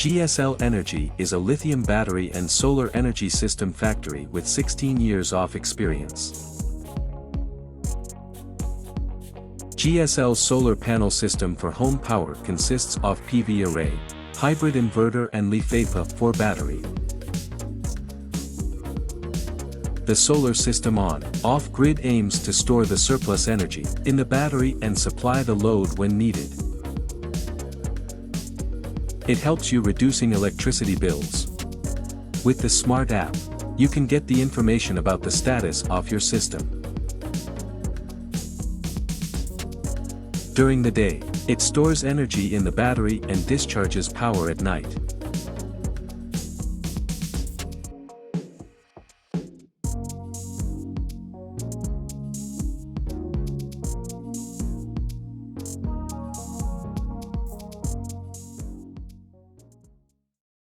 GSL Energy is a lithium battery and solar energy system factory with 16 years of experience. GSL's solar panel system for home power consists of PV array, hybrid inverter and lithium for battery. The solar system on-off grid aims to store the surplus energy in the battery and supply the load when needed. It helps you reducing electricity bills. With the smart app, you can get the information about the status of your system. During the day, it stores energy in the battery and discharges power at night.